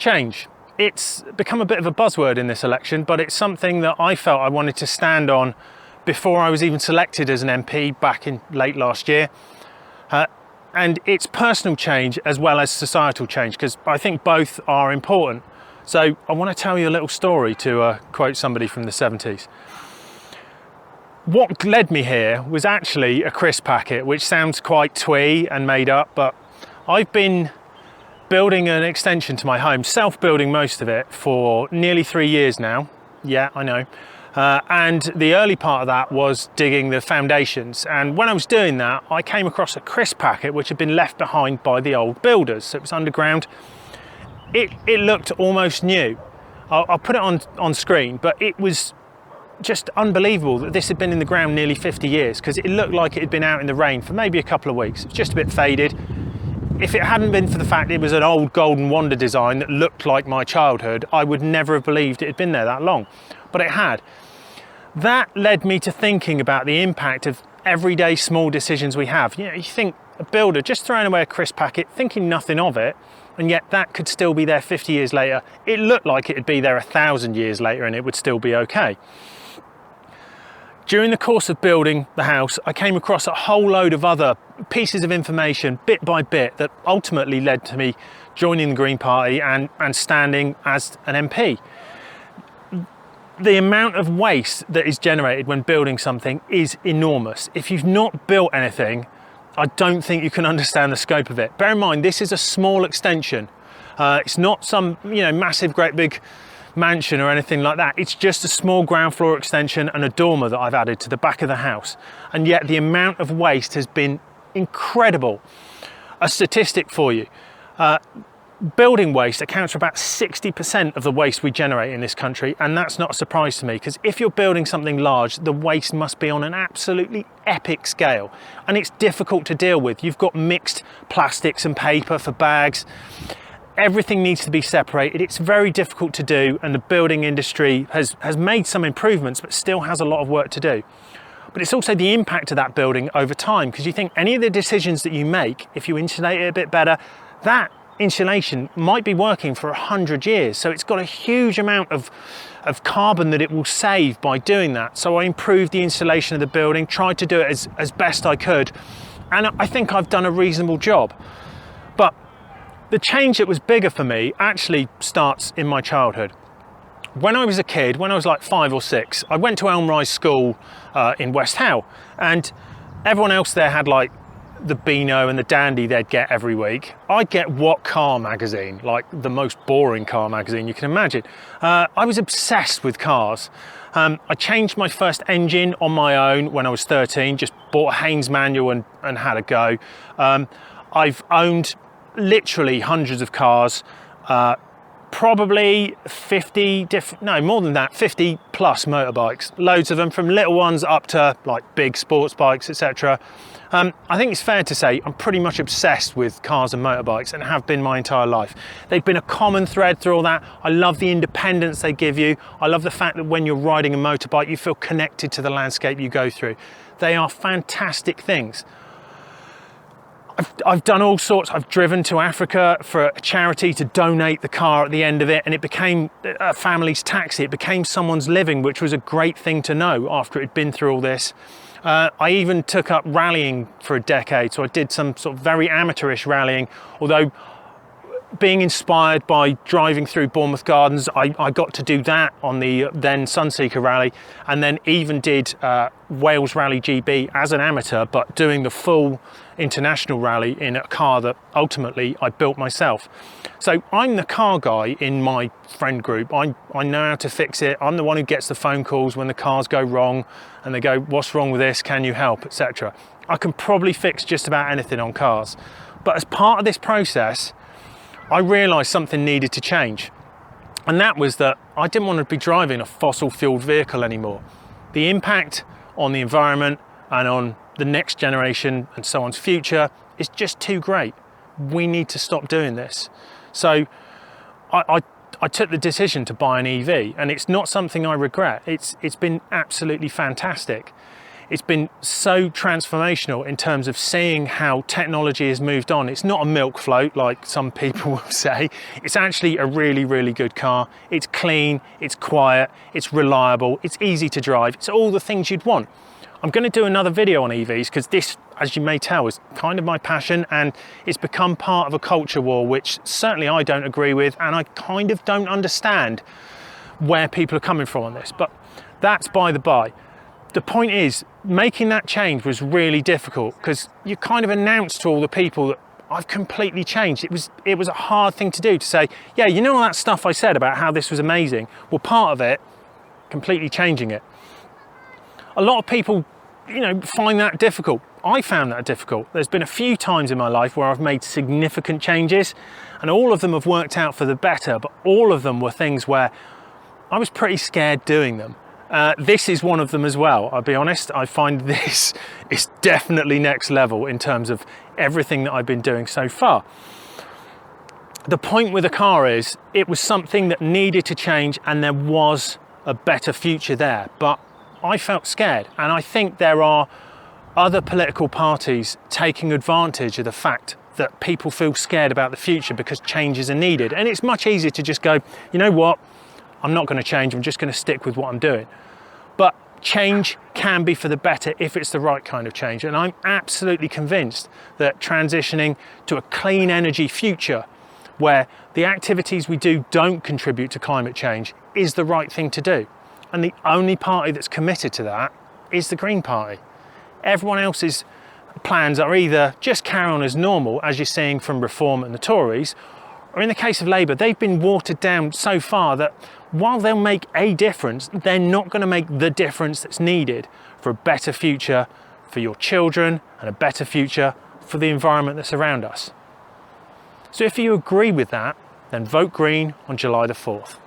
change. It's become a bit of a buzzword in this election, but it's something that I felt I wanted to stand on before I was even selected as an MP back in late last year. And it's personal change as well as societal change, because I think both are important. So I want to tell you a little story, to quote somebody from the 70s. What led me here was actually a crisp packet, which sounds quite twee and made up, but I've been building an extension to my home, self-building most of it, for nearly 3 years now. Yeah, I know. And the early part of that was digging the foundations. And when I was doing that, I came across a crisp packet which had been left behind by the old builders. So it was underground. It looked almost new. I'll put it on screen, but it was just unbelievable that this had been in the ground nearly 50 years, because it looked like it had been out in the rain for maybe a couple of weeks. It was just a bit faded. If it hadn't been for the fact it was an old Golden Wonder design that looked like my childhood, I would never have believed it had been there that long, but it had. That led me to thinking about the impact of everyday small decisions we have. You know, you think a builder just throwing away a crisp packet, thinking nothing of it, and yet that could still be there 50 years later. It looked like it'd be there 1,000 years later and it would still be okay. During the course of building the house, I came across a whole load of other pieces of information, bit by bit, that ultimately led to me joining the Green Party and standing as an MP. The amount of waste that is generated when building something is enormous. If you've not built anything, I don't think you can understand the scope of it. Bear in mind, this is a small extension. It's not some, massive, great big mansion or anything like that. It's just a small ground floor extension and a dormer that I've added to the back of the house. And yet the amount of waste has been incredible. A statistic for you. Building waste accounts for about 60% of the waste we generate in this country, and that's not a surprise to me, because if you're building something large, the waste must be on an absolutely epic scale, and it's difficult to deal with. You've got mixed plastics and paper for bags. Everything needs to be separated. It's very difficult to do, and the building industry has made some improvements, but still has a lot of work to do. But it's also the impact of that building over time, because you think any of the decisions that you make, if you insulate it a bit better, that insulation might be working for 100 years. So it's got a huge amount of carbon that it will save by doing that. So I improved the insulation of the building, tried to do it as best I could, and I think I've done a reasonable job. But the change that was bigger for me actually starts in my childhood. When I was a kid, when I was like 5 or 6, I went to Elm Rise School in West Howe, and everyone else there had like the Beano and the Dandy they'd get every week. I'd get What Car magazine, like the most boring car magazine you can imagine. I was obsessed with cars. I changed my first engine on my own when I was 13, just bought a Haynes manual and had a go. I've owned literally hundreds of cars, probably 50 more than that, 50 plus motorbikes, loads of them, from little ones up to like big sports bikes, etc. I think it's fair to say I'm pretty much obsessed with cars and motorbikes, and have been my entire life. They've been a common thread through all that. I love the independence they give you. I love the fact that when you're riding a motorbike, you feel connected to the landscape you go through. They are fantastic things. I've done all sorts. I've driven to Africa for a charity to donate the car at the end of it, and it became a family's taxi. It became someone's living, which was a great thing to know after it had been through all this. I even took up rallying for a decade, so I did some sort of very amateurish rallying, although being inspired by driving through Bournemouth Gardens, I got to do that on the then Sunseeker Rally, and then even did Wales Rally GB as an amateur, but doing the full international rally in a car that ultimately I built myself. So I'm the car guy in my friend group. I know how to fix it. I'm the one who gets the phone calls when the cars go wrong and they go, "What's wrong with this? Can you help?" etc. I can probably fix just about anything on cars. But as part of this process, I realised something needed to change. And that was that I didn't want to be driving a fossil fueled vehicle anymore. The impact on the environment and on the next generation and so on's future is just too great. We need to stop doing this. So I took the decision to buy an EV, and it's not something I regret. It's been absolutely fantastic. It's been so transformational in terms of seeing how technology has moved on. It's not a milk float like some people will say. It's actually a really, really good car. It's clean, it's quiet, it's reliable, it's easy to drive. It's all the things you'd want. I'm going to do another video on EVs because this, as you may tell, is kind of my passion, and it's become part of a culture war, which certainly I don't agree with, and I kind of don't understand where people are coming from on this, but that's by the by. The point is, making that change was really difficult because you kind of announced to all the people that I've completely changed. It was a hard thing to do, to say, yeah, you know all that stuff I said about how this was amazing? Well, part of it, completely changing it. A lot of people, you know, find that difficult. I found that difficult. There's been a few times in my life where I've made significant changes, and all of them have worked out for the better, but all of them were things where I was pretty scared doing them. This is one of them as well. I'll be honest, I find this is definitely next level in terms of everything that I've been doing so far. The point with the car is, it was something that needed to change, and there was a better future there, but I felt scared. And I think there are other political parties taking advantage of the fact that people feel scared about the future because changes are needed. And it's much easier to just go, you know what? I'm not going to change, I'm just going to stick with what I'm doing. But change can be for the better if it's the right kind of change. And I'm absolutely convinced that transitioning to a clean energy future where the activities we do don't contribute to climate change is the right thing to do. And the only party that's committed to that is the Green Party. Everyone else's plans are either just carry on as normal, as you're seeing from Reform and the Tories, or in the case of Labour, they've been watered down so far that while they'll make a difference, they're not going to make the difference that's needed for a better future for your children and a better future for the environment that's around us. So if you agree with that, then vote Green on July the 4th.